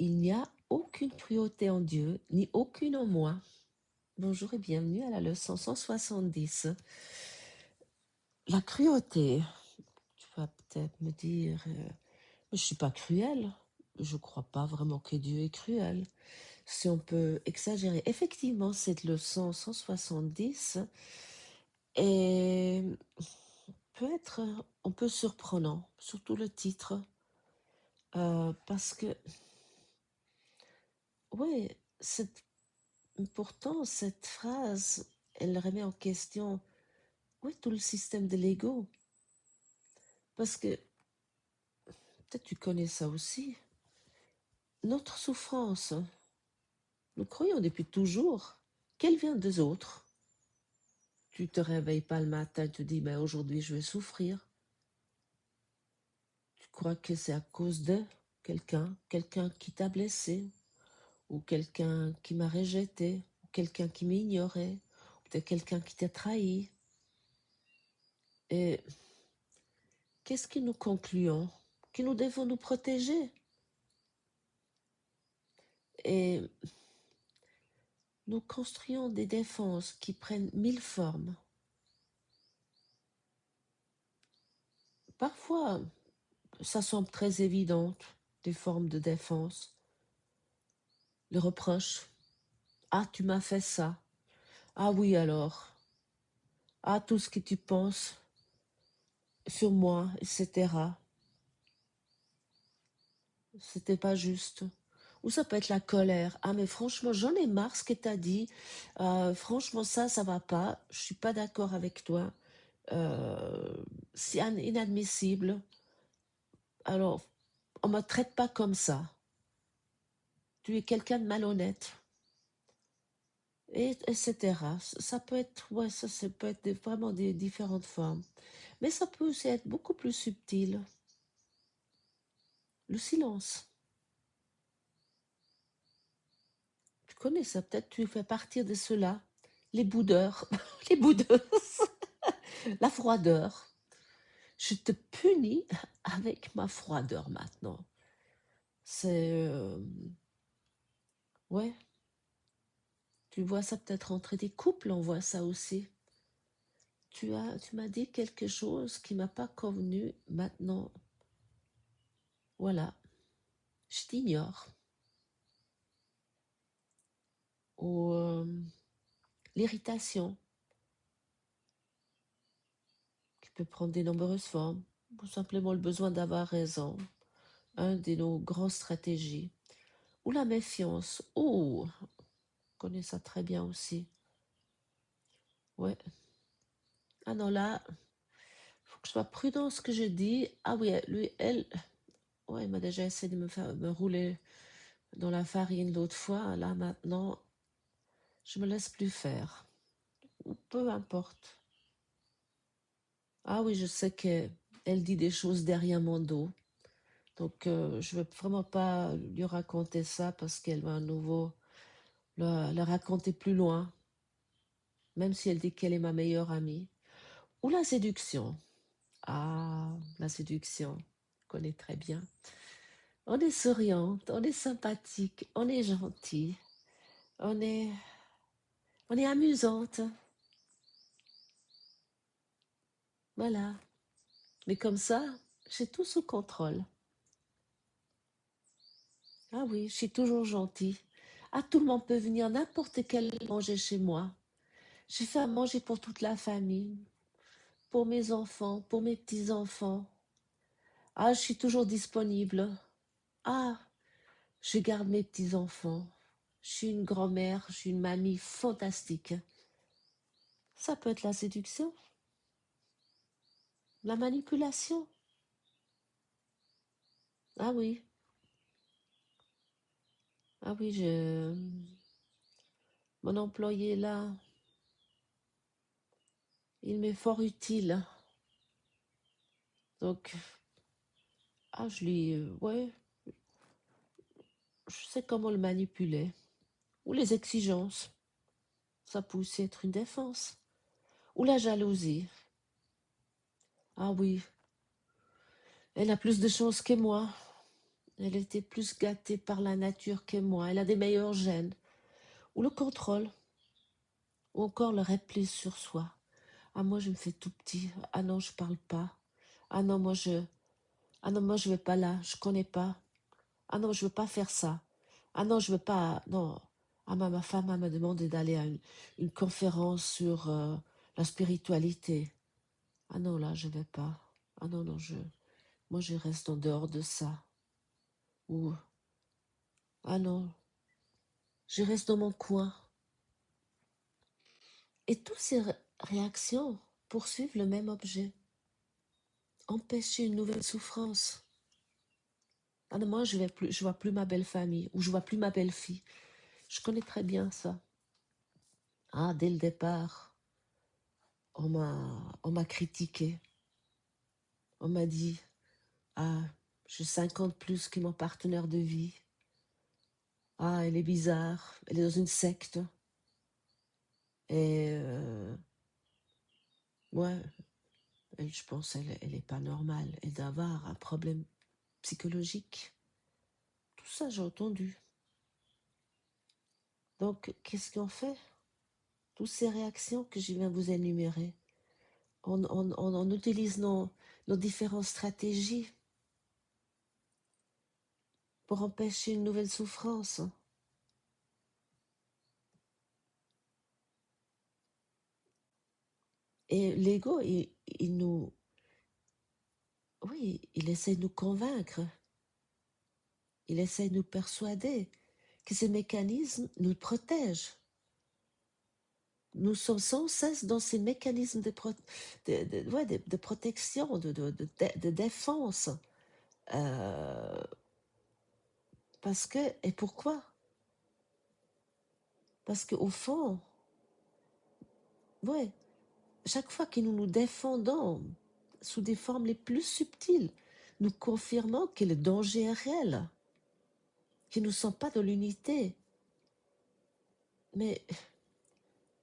Il n'y a aucune cruauté en Dieu, ni aucune en moi. Bonjour et bienvenue à la leçon 170. La cruauté, tu vas peut-être me dire, je ne suis pas cruelle. Je ne crois pas vraiment que Dieu est cruel. Si on peut exagérer, effectivement, cette leçon 170 est, peut être un peu surprenant, surtout le titre, parce que, oui, pourtant, cette phrase, elle remet en question, oui, tout le système de l'ego. Parce que, peut-être tu connais ça aussi, notre souffrance, nous croyons depuis toujours qu'elle vient des autres. Tu te réveilles pas le matin et tu dis, ben aujourd'hui je vais souffrir. Tu crois que c'est à cause de quelqu'un qui t'a blessé, ou quelqu'un qui m'a rejeté, ou quelqu'un qui m'ignorait, ou peut-être quelqu'un qui t'a trahi. Et qu'est-ce que nous concluons? Que nous devons nous protéger. Et nous construisons des défenses qui prennent 1000 formes. Parfois, ça semble très évident, des formes de défense. Le reproche. Ah, tu m'as fait ça. Ah oui alors. Ah, tout ce que tu penses sur moi, etc. C'était pas juste. Ou ça peut être la colère. Ah mais franchement, j'en ai marre ce que tu as dit. Franchement, ça va pas. Je suis pas d'accord avec toi. C'est inadmissible. Alors, on me traite pas comme ça. Tu es quelqu'un de malhonnête. Et, etc. Ça peut être, ouais, ça peut être vraiment des différentes formes. Mais ça peut aussi être beaucoup plus subtil. Le silence. Tu connais ça, peut-être tu fais partie de ceux-là. Les boudeurs, les boudeuses, la froideur. Je te punis avec ma froideur maintenant. C'est... ouais, tu vois ça peut-être entre des couples, on voit ça aussi. Tu m'as dit quelque chose qui m'a pas convenu, maintenant, voilà, je t'ignore. Ou l'irritation, qui peut prendre de nombreuses formes, ou simplement le besoin d'avoir raison, un de nos grandes stratégies. Ou la méfiance, on connaît ça très bien aussi. Ouais. Ah non, là, faut que je sois prudent dans ce que je dis. Ah oui, lui, elle, ouais, il m'a déjà essayé de me rouler dans la farine l'autre fois. Là, maintenant, je me laisse plus faire. Ou peu importe. Ah oui, je sais qu'elle dit des choses derrière mon dos. Donc, je ne veux vraiment pas lui raconter ça parce qu'elle va à nouveau le raconter plus loin, même si elle dit qu'elle est ma meilleure amie. Ou la séduction. Ah, la séduction, je connais très bien. On est souriante, on est sympathique, on est gentil, on est, on est amusante. Voilà. Mais comme ça, j'ai tout sous contrôle. Ah oui, je suis toujours gentille. Ah, tout le monde peut venir n'importe quel manger chez moi. J'ai fait à manger pour toute la famille, pour mes enfants, pour mes petits-enfants. Ah, je suis toujours disponible. Ah, je garde mes petits-enfants. Je suis une grand-mère, je suis une mamie fantastique. Ça peut être la séduction, la manipulation. Ah oui, ah oui, mon employé là, il m'est fort utile. Donc, ah, ouais, je sais comment le manipuler. Ou les exigences, ça peut aussi être une défense. Ou la jalousie. Ah oui, elle a plus de chance que moi. Elle était plus gâtée par la nature que moi. Elle a des meilleurs gènes. Ou le contrôle. Ou encore le repli sur soi. Ah, moi, je me fais tout petit. Ah non, je parle pas. Ah non, Ah non, moi, je vais pas là. Je connais pas. Ah non, je veux pas faire ça. Ah non, je veux pas. Non. Ah, ma femme elle m'a demandé d'aller à une conférence sur la spiritualité. Ah non, là, je vais pas. Ah non, non, moi, je reste en dehors de ça. Ou, ah non, je reste dans mon coin. Et toutes ces réactions poursuivent le même objet. Empêcher une nouvelle souffrance. Ah non, moi, je vois plus ma belle famille, ou je vois plus ma belle fille. Je connais très bien ça. Ah, dès le départ, on m'a critiqué. On m'a dit, ah, j'ai 50 plus que mon partenaire de vie. Ah, elle est bizarre, elle est dans une secte. Et ouais, je pense elle est pas normale. Elle doit avoir un problème psychologique. Tout ça, j'ai entendu. Donc, qu'est-ce qu'on fait? Toutes ces réactions que je viens vous énumérer, on utilise nos différentes stratégies pour empêcher une nouvelle souffrance. Et l'ego, il nous... Oui, il essaie de nous convaincre. Il essaie de nous persuader que ces mécanismes nous protègent. Nous sommes sans cesse dans ces mécanismes de protection, de défense. Parce que, et pourquoi? Parce qu'au fond, ouais, chaque fois que nous nous défendons sous des formes les plus subtiles, nous confirmons que le danger est réel, que nous ne sommes pas dans l'unité. Mais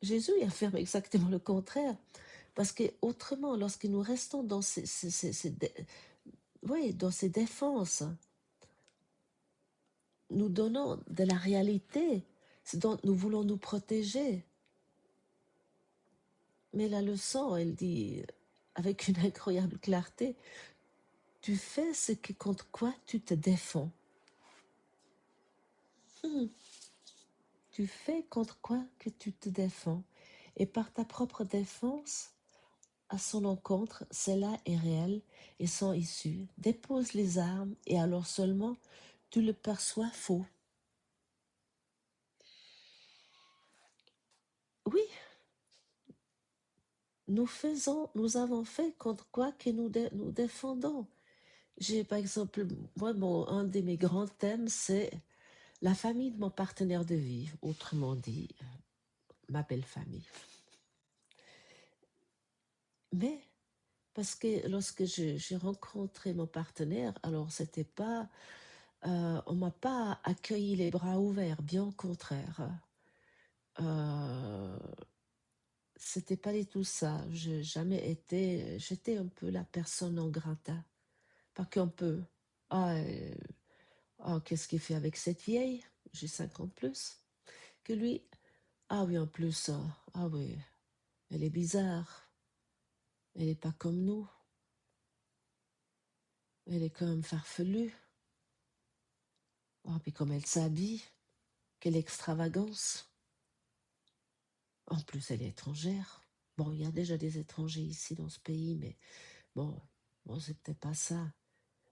Jésus affirme exactement le contraire. Parce que autrement, lorsque nous restons dans dans ces défenses, nous donnons de la réalité, ce dont nous voulons nous protéger. Mais la leçon, elle dit, avec une incroyable clarté, tu fais ce contre quoi tu te défends. Tu fais contre quoi que tu te défends. Et par ta propre défense, à son encontre, celle-là est réelle et sans issue. Dépose les armes et alors seulement tu le perçois faux. Oui, nous avons fait contre quoi que nous défendons. J'ai par exemple, moi, un de mes grands thèmes, c'est la famille de mon partenaire de vie, autrement dit, ma belle famille. Mais parce que lorsque j'ai rencontré mon partenaire, alors c'était pas, on m'a pas accueilli les bras ouverts, bien au contraire. Euh, C'était pas du tout ça. J'ai jamais été, j'étais un peu la personne non grata. Pas qu'un peu. Ah, qu'est-ce qu'il fait avec cette vieille? J'ai 50 plus. Que lui, ah oui, en plus, ah oui, elle est bizarre. Elle est pas comme nous. Elle est quand même farfelue. Ah, puis comme elle s'habille, quelle extravagance. En plus, elle est étrangère. Bon, il y a déjà des étrangers ici dans ce pays, mais bon, c'est peut-être pas ça.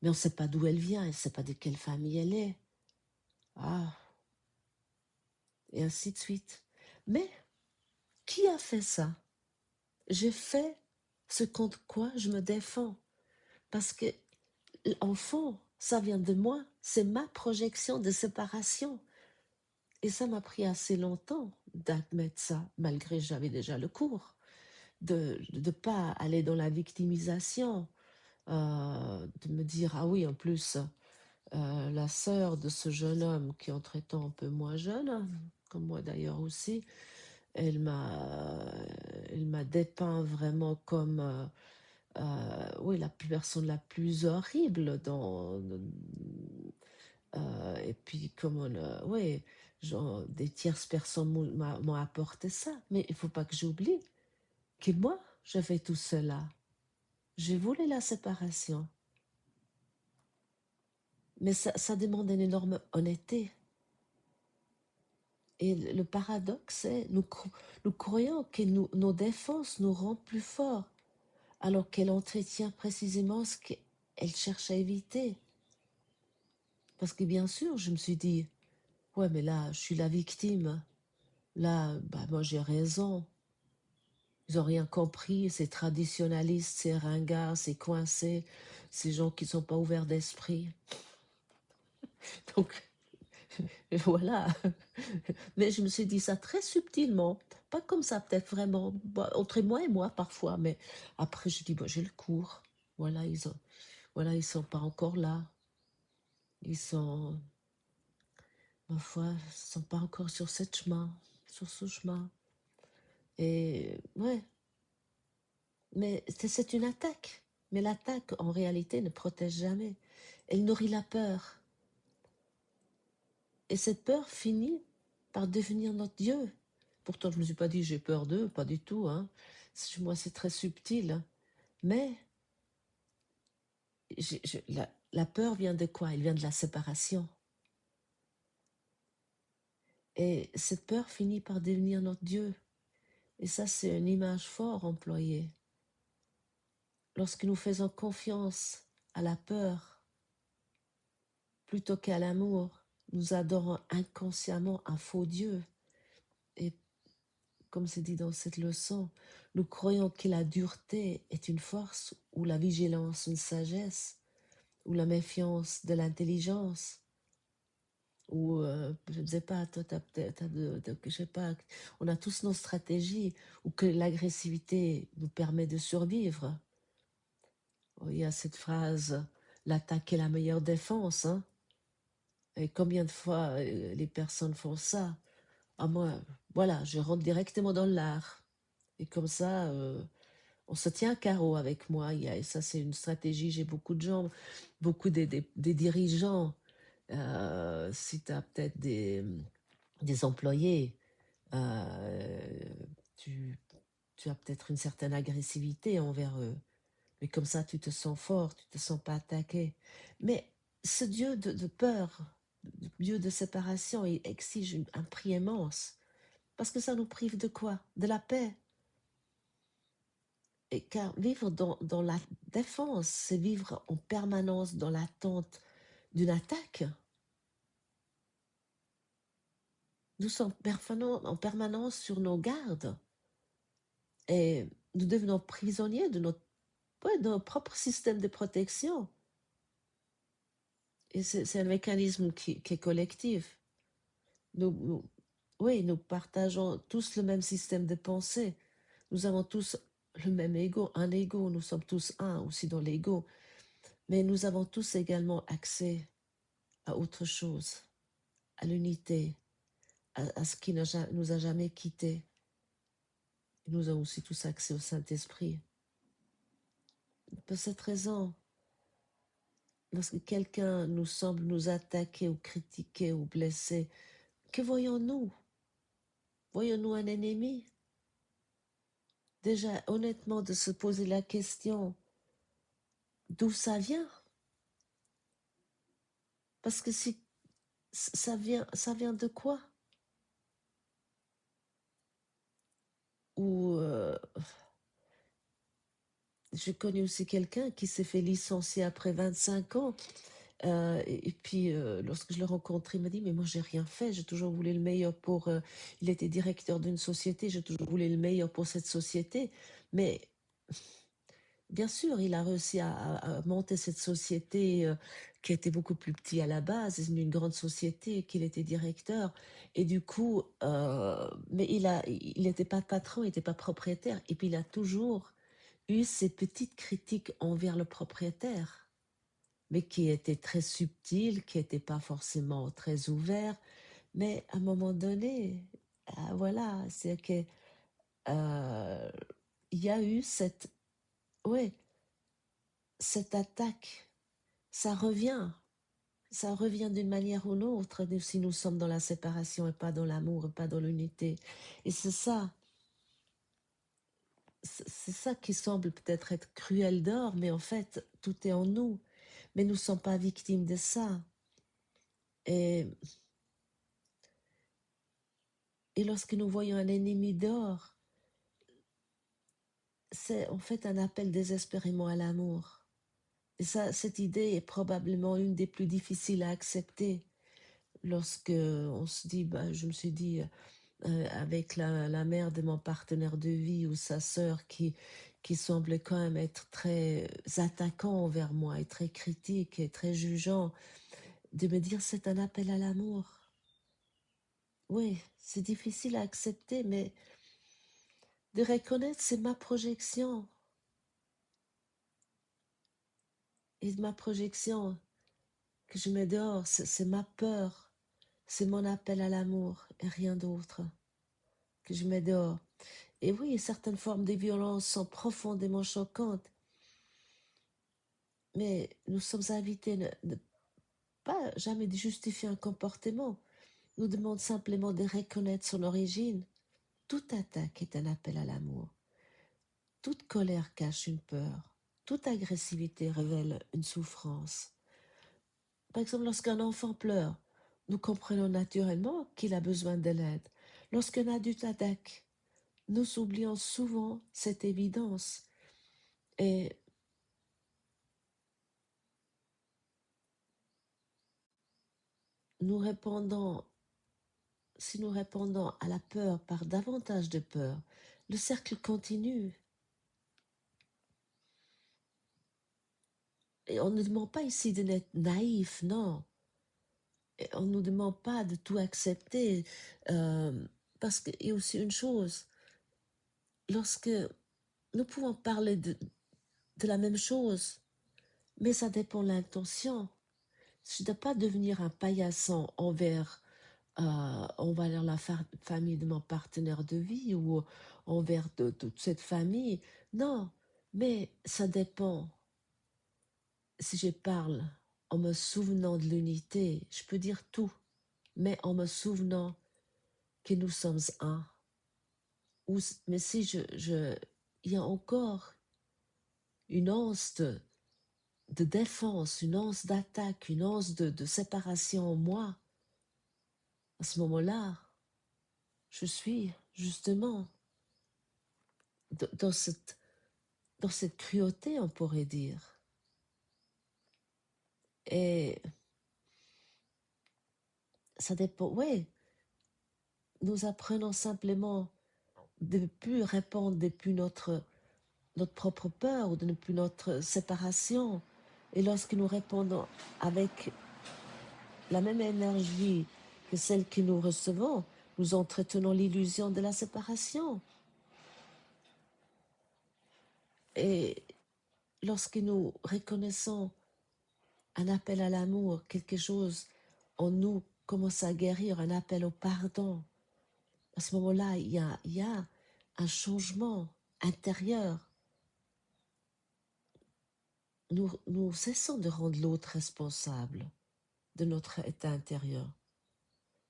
Mais on ne sait pas d'où elle vient, elle ne sait pas de quelle famille elle est. Ah, et ainsi de suite. Mais qui a fait ça? J'ai fait ce contre quoi je me défends. Parce que, en fond, ça vient de moi. C'est ma projection de séparation. Et ça m'a pris assez longtemps d'admettre ça, malgré que j'avais déjà le cours, de ne pas aller dans la victimisation, de me dire, ah oui, en plus, la sœur de ce jeune homme, qui est entre-temps un peu moins jeune, comme moi d'ailleurs aussi, elle m'a dépeint vraiment comme oui, la personne la plus horrible Et puis, comme ouais, genre, des tierces personnes m'ont apporté ça. Mais il faut pas que j'oublie que moi, je fais tout cela. J'ai voulu la séparation. Mais ça demande une énorme honnêteté. Et le paradoxe, c'est nous croyons que nos défenses nous rendent plus forts, alors qu'elle entretient précisément ce qu'elle cherche à éviter. Parce que bien sûr, je me suis dit, ouais, mais là, je suis la victime. Là, bah, moi, j'ai raison. Ils n'ont rien compris, ces traditionalistes, ces ringards, ces coincés, ces gens qui ne sont pas ouverts d'esprit. Donc, voilà. Mais je me suis dit ça très subtilement, pas comme ça peut-être vraiment, entre moi et moi parfois, mais après je dis, bon, j'ai le cours. Voilà, ils sont pas encore là. Ils sont, ma foi, ils sont pas encore sur sur ce chemin. Et ouais, mais c'est une attaque. Mais l'attaque, en réalité, ne protège jamais. Elle nourrit la peur. Et cette peur finit par devenir notre Dieu. Pourtant, je ne me suis pas dit j'ai peur d'eux, pas du tout. Hein. Moi, c'est très subtil. Mais la peur vient de quoi? Elle vient de la séparation. Et cette peur finit par devenir notre Dieu. Et ça, c'est une image fort employée. Lorsque nous faisons confiance à la peur plutôt qu'à l'amour, nous adorons inconsciemment un faux Dieu. Et comme c'est dit dans cette leçon, nous croyons que la dureté est une force, ou la vigilance une sagesse, ou la méfiance de l'intelligence, ou je ne sais pas, toi, je sais pas, on a tous nos stratégies, ou que l'agressivité nous permet de survivre. Oh, il y a cette phrase, l'attaque est la meilleure défense, hein? Et combien de fois les personnes font ça? Ah, moi, voilà, je rentre directement dans l'art. Et comme ça, on se tient à carreau avec moi. Et ça, c'est une stratégie. J'ai beaucoup de gens, beaucoup des dirigeants. Si tu as peut-être des employés, euh, tu, tu as peut-être une certaine agressivité envers eux. Mais comme ça, tu te sens fort, tu te sens pas attaqué. Mais ce Dieu de peur, Dieu de séparation, il exige un prix immense. Parce que ça nous prive de quoi? De la paix. Et car vivre dans la défense, c'est vivre en permanence dans l'attente d'une attaque. Nous sommes en permanence sur nos gardes. Et nous devenons prisonniers de de notre propre système de protection. Et c'est un mécanisme qui est collectif. Oui, nous partageons tous le même système de pensée. Nous avons tous le même ego, un ego. Nous sommes tous un aussi dans l'ego. Mais nous avons tous également accès à autre chose, à l'unité, à ce qui nous a jamais quittés. Nous avons aussi tous accès au Saint-Esprit. Pour cette raison, lorsque quelqu'un nous semble nous attaquer ou critiquer ou blesser, que voyons-nous? Voyons-nous un ennemi? Déjà, honnêtement, de se poser la question d'où ça vient? Parce que si ça vient de quoi? Ou je connais aussi quelqu'un qui s'est fait licencier après 25 ans. Et puis, lorsque je l'ai rencontré, il m'a dit, mais moi, j'ai rien fait, j'ai toujours voulu le meilleur pour... il était directeur d'une société, j'ai toujours voulu le meilleur pour cette société. Mais bien sûr, il a réussi à monter cette société qui était beaucoup plus petite à la base, c'est une grande société, qu'il était directeur. Et du coup, mais il n'était pas patron, il n'était pas propriétaire. Et puis, il a toujours eu ces petites critiques envers le propriétaire, mais qui étaient très subtiles, qui n'étaient pas forcément très ouverts. Mais à un moment donné, voilà, c'est que il y a eu ouais, cette attaque. Ça revient. ça revient d'une manière ou d'une autre si nous sommes dans la séparation et pas dans l'amour et pas dans l'unité. Et c'est ça qui semble peut-être être cruel d'or, mais en fait, tout est en nous. Mais nous ne sommes pas victimes de ça. Et, et lorsque nous voyons un ennemi d'or, c'est en fait un appel désespérément à l'amour. Et ça, cette idée est probablement une des plus difficiles à accepter lorsque on se dit, bah, je me suis dit, avec la mère de mon partenaire de vie ou sa sœur qui semblait quand même être très attaquant envers moi et très critique et très jugeant, de me dire c'est un appel à l'amour. Oui, c'est difficile à accepter, mais de reconnaître c'est ma projection. Et ma projection que je mets dehors, c'est ma peur, c'est mon appel à l'amour et rien d'autre que je mets dehors. Et oui, certaines formes de violence sont profondément choquantes, mais nous sommes invités ne pas jamais de justifier un comportement. Nous demandons simplement de reconnaître son origine. Toute attaque est un appel à l'amour. Toute colère cache une peur. Toute agressivité révèle une souffrance. Par exemple, lorsqu'un enfant pleure, nous comprenons naturellement qu'il a besoin de l'aide. Lorsqu'un adulte attaque, nous oublions souvent cette évidence. Et nous répondons, si nous répondons à la peur par davantage de peur, le cercle continue. Et on ne demande pas ici d'être naïf, non. Et on ne nous demande pas de tout accepter. Parce qu'il y a aussi une chose, lorsque nous pouvons parler de la même chose, mais ça dépend de l'intention. Je ne dois pas devenir un paillasson envers la famille de mon partenaire de vie ou envers toute cette famille. Non, mais ça dépend. Si je parle en me souvenant de l'unité, je peux dire tout, mais en me souvenant que nous sommes un. Mais si il y a encore une once de défense, une once d'attaque, une once de séparation en moi, à ce moment-là, je suis justement dans cette cruauté, on pourrait dire. Et ça dépend, oui, nous apprenons simplement de ne plus répondre depuis notre propre peur ou de ne plus notre séparation. Et lorsque nous répondons avec la même énergie que celle que nous recevons, nous entretenons l'illusion de la séparation. Et lorsque nous reconnaissons un appel à l'amour, quelque chose en nous commence à guérir, un appel au pardon, à ce moment-là, il y a un changement intérieur. Nous cessons de rendre l'autre responsable de notre état intérieur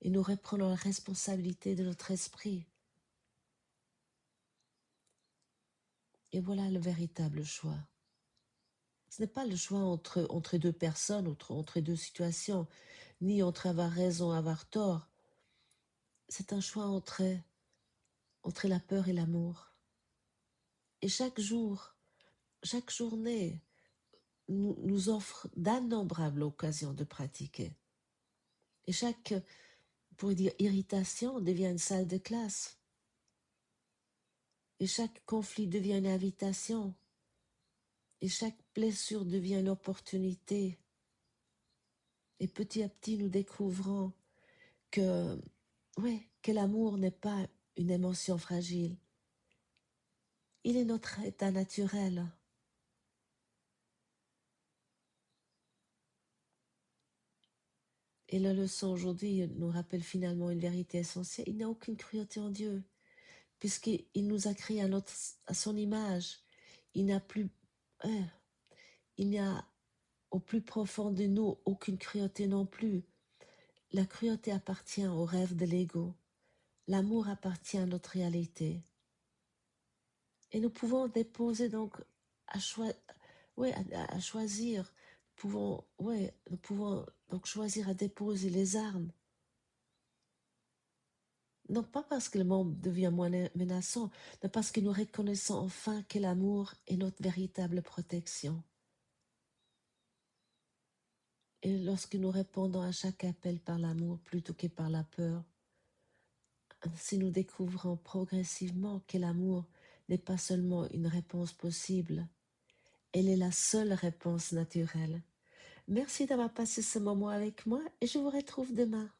et nous reprenons la responsabilité de notre esprit. Et voilà le véritable choix. Ce n'est pas le choix entre deux personnes, entre deux situations, ni entre avoir raison et avoir tort. C'est un choix entre la peur et l'amour. Et chaque jour, chaque journée nous offre d'innombrables occasions de pratiquer. Et chaque, on pourrait dire, irritation devient une salle de classe. Et chaque conflit devient une invitation. Et chaque blessure devient une opportunité. Et petit à petit, nous découvrons que, que l'amour n'est pas une émotion fragile. Il est notre état naturel. Et la leçon aujourd'hui nous rappelle finalement une vérité essentielle. Il n'y a aucune cruauté en Dieu, puisqu'il nous a créés à son image. Il n'y a au plus profond de nous, aucune cruauté non plus. La cruauté appartient au rêve de l'ego. L'amour appartient à notre réalité. Et nous pouvons déposer donc à choisir. Nous pouvons donc choisir à déposer les armes. Non pas parce que le monde devient moins menaçant, mais parce que nous reconnaissons enfin que l'amour est notre véritable protection. Et lorsque nous répondons à chaque appel par l'amour plutôt que par la peur, ainsi nous découvrons progressivement que l'amour n'est pas seulement une réponse possible, elle est la seule réponse naturelle. Merci d'avoir passé ce moment avec moi et je vous retrouve demain.